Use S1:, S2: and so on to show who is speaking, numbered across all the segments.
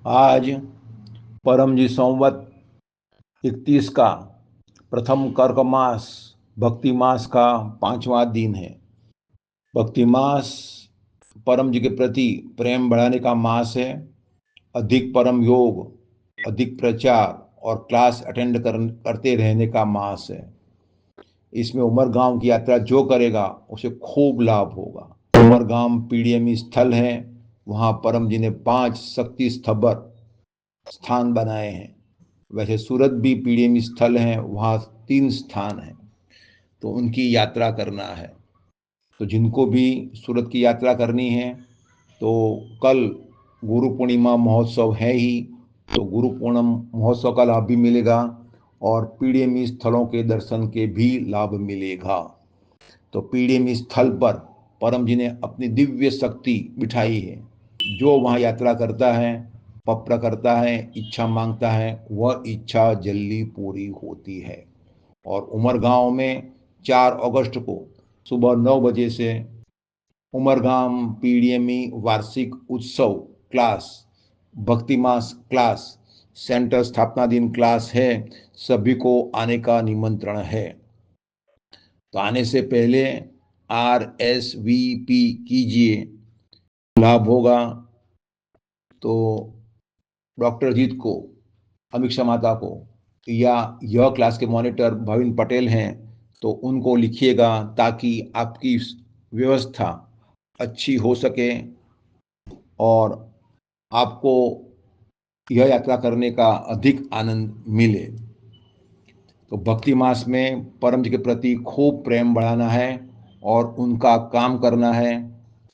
S1: आज परमजी संवत 31 का प्रथम कर्क मास भक्ति मास का 5वां दिन है। भक्ति मास परम जी के प्रति प्रेम बढ़ाने का मास है। अधिक परम योग, अधिक प्रचार और क्लास अटेंड करते रहने का मास है। इसमें उमरगांव की यात्रा जो करेगा उसे खूब लाभ होगा। उमरगांव पीडीएमई स्थल है, वहाँ परम जी ने 5 शक्ति स्थबर स्थान बनाए हैं। वैसे सूरत भी पीडीएमई स्थल है, वहाँ 3 स्थान हैं, तो उनकी यात्रा करना है। तो जिनको भी सूरत की यात्रा करनी है तो कल गुरु पूर्णिमा महोत्सव है ही, तो गुरु पूर्णिमा महोत्सव का लाभ भी मिलेगा और पीडीएमई स्थलों के दर्शन के भी लाभ मिलेगा। तो पीडीएमई स्थल पर परम जी ने अपनी दिव्य शक्ति बिठाई है। जो वहाँ यात्रा करता है, पप्र करता है, इच्छा मांगता है, वह इच्छा जल्दी पूरी होती है। और उमरगांव में 4 अगस्त को सुबह 9 बजे से उमरगांव पीडीएमई वार्षिक उत्सव क्लास, भक्ति मास क्लास, सेंटर स्थापना दिन क्लास है। सभी को आने का निमंत्रण है। तो आने से पहले RSVP कीजिए, लाभ होगा। तो डॉक्टर जीत को, अमीक्षा माता को, या यह क्लास के मॉनिटर भविन पटेल हैं तो उनको लिखिएगा ताकि आपकी व्यवस्था अच्छी हो सके और आपको यह यात्रा करने का अधिक आनंद मिले। तो भक्ति मास में परम जी के प्रति खूब प्रेम बढ़ाना है और उनका काम करना है,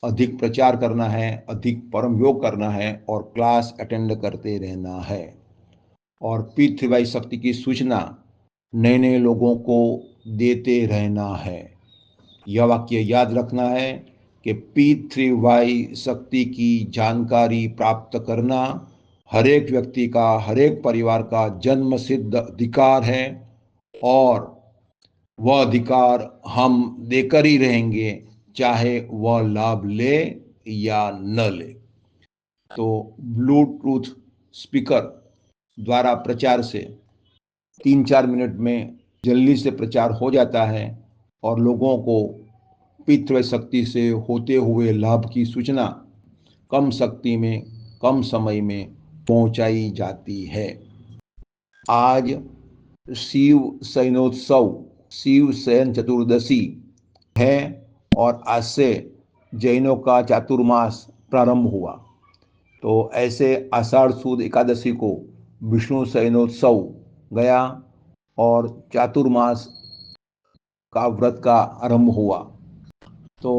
S1: अधिक प्रचार करना है, अधिक परम योग करना है और क्लास अटेंड करते रहना है। और पी3Y शक्ति की सूचना नए नए लोगों को देते रहना है। यह वाक्य याद रखना है कि P3Y शक्ति की जानकारी प्राप्त करना हर एक व्यक्ति का, हर एक परिवार का जन्म सिद्ध अधिकार है और वह अधिकार हम देकर ही रहेंगे, चाहे वह लाभ ले या न ले। तो ब्लूटूथ स्पीकर द्वारा प्रचार से 3-4 मिनट में जल्दी से प्रचार हो जाता है और लोगों को पितृ शक्ति से होते हुए लाभ की सूचना कम शक्ति में, कम समय में पहुंचाई जाती है। आज शिव शयनोत्सव, शिव शयन चतुर्दशी है और आज से जैनों का चातुर्मास प्रारंभ हुआ। तो ऐसे आषाढ़ सुद एकादशी को विष्णु शयनोत्सव गया और चातुर्मास का व्रत का आरंभ हुआ। तो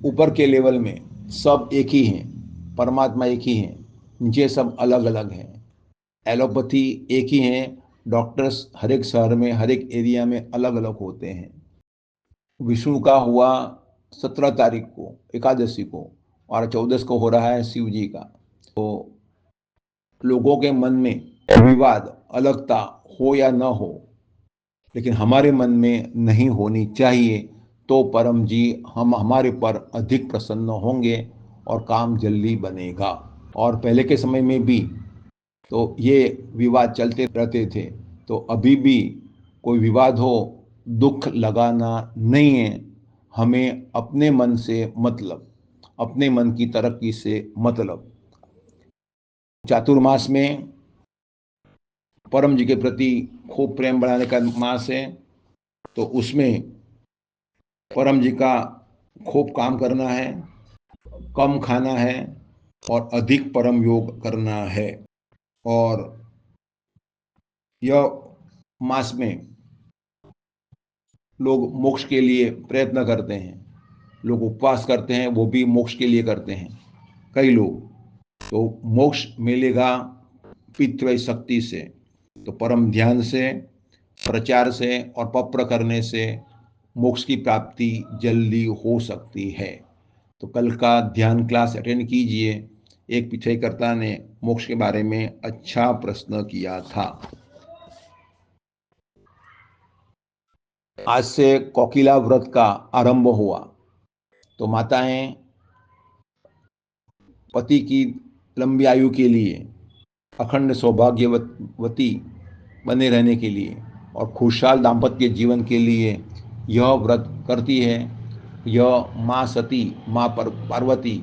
S1: ऊपर के लेवल में सब एक ही हैं, परमात्मा एक ही हैं, नीचे सब अलग अलग हैं। एलोपैथी एक ही हैं, डॉक्टर्स हर एक शहर में, हर एक एरिया में अलग अलग होते हैं। विष्णु का हुआ 17 तारीख को एकादशी को और 14 को हो रहा है शिव जी का। तो लोगों के मन में विवाद, अलगता हो या न हो, लेकिन हमारे मन में नहीं होनी चाहिए। तो परम जी हम हमारे पर अधिक प्रसन्न होंगे और काम जल्दी बनेगा। और पहले के समय में भी तो ये विवाद चलते रहते थे, तो अभी भी कोई विवाद हो, दुख लगाना नहीं है। हमें अपने मन से मतलब, अपने मन की तरक्की से मतलब। चातुर्मास में परम जी के प्रति खूब प्रेम बढ़ाने का मास है, तो उसमें परम जी का खूब काम करना है, कम खाना है और अधिक परम योग करना है। और यह मास में लोग मोक्ष के लिए प्रयत्न करते हैं, लोग उपवास करते हैं, वो भी मोक्ष के लिए करते हैं कई लोग। तो मोक्ष मिलेगा पितृ शक्ति से। तो परम ध्यान से, प्रचार से और पप्र करने से मोक्ष की प्राप्ति जल्दी हो सकती है। तो कल का ध्यान क्लास अटेंड कीजिए। एक पिछड़ेकर्ता ने मोक्ष के बारे में अच्छा प्रश्न किया था। आज से कोकिला व्रत का आरंभ हुआ। तो माताएं पति की लंबी आयु के लिए अखंड सौभाग्यवती बने रहने के लिए और खुशहाल दाम्पत्य जीवन के लिए यह व्रत करती है। यह माँ सती, माँ पार्वती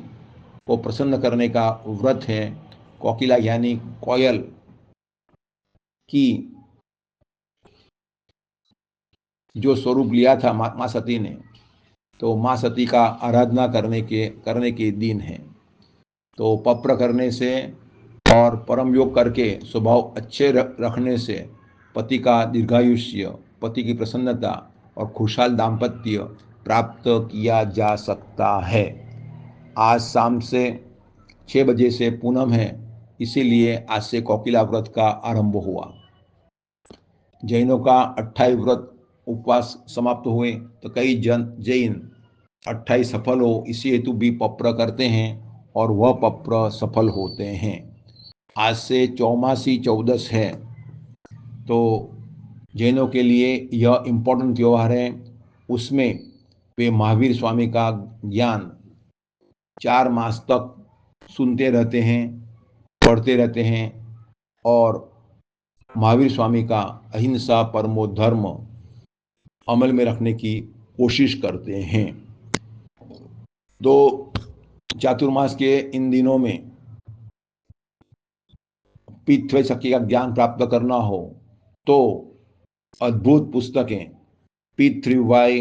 S1: को प्रसन्न करने का व्रत है। कोकिला यानी कोयल की जो स्वरूप लिया था माँ सती ने, तो माँ सती का आराधना करने के दिन है। तो पप्र करने से और परम योग करके स्वभाव अच्छे रखने से पति का दीर्घायुष्य, पति की प्रसन्नता और खुशहाल दाम्पत्य प्राप्त किया जा सकता है। आज शाम से 6 बजे से पूनम है, इसीलिए आज से कोकिला व्रत का आरंभ हुआ। जैनों का 28 व्रत उपवास समाप्त हुए, तो कई जैन 28 सफल हो इसी हेतु भी पप्र करते हैं और वह पप्र सफल होते हैं। आज से चौमासी चौदस है, तो जैनों के लिए यह इम्पोर्टेंट त्यौहार है। उसमें वे महावीर स्वामी का ज्ञान 4 मास तक सुनते रहते हैं, पढ़ते रहते हैं और महावीर स्वामी का अहिंसा परमो धर्म अमल में रखने की कोशिश करते हैं। तो चातुर्मास के इन दिनों में पितृ शक्ति का ज्ञान प्राप्त करना हो तो अद्भुत पुस्तकें पितृवाय,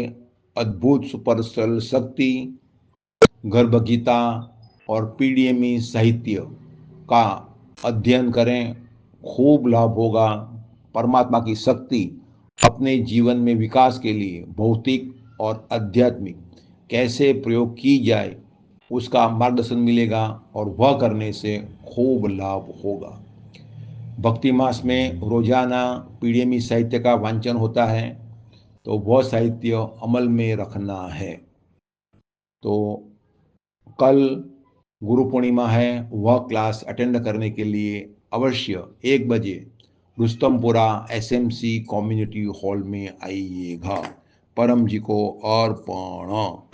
S1: अद्भुत सुपर शक्ति, गर्भगीता और पीडीएमई साहित्य का अध्ययन करें, खूब लाभ होगा। परमात्मा की शक्ति अपने जीवन में विकास के लिए भौतिक और आध्यात्मिक कैसे प्रयोग की जाए उसका मार्गदर्शन मिलेगा और वह करने से खूब लाभ होगा। भक्ति मास में रोजाना पीडीएमई साहित्य का वांचन होता है, तो वह साहित्य अमल में रखना है। तो कल गुरु पूर्णिमा है, वह क्लास अटेंड करने के लिए अवश्य 1 बजे रुस्तमपुरा एसएमसी कम्युनिटी हॉल में आइएगा। परम जी को अर्पण।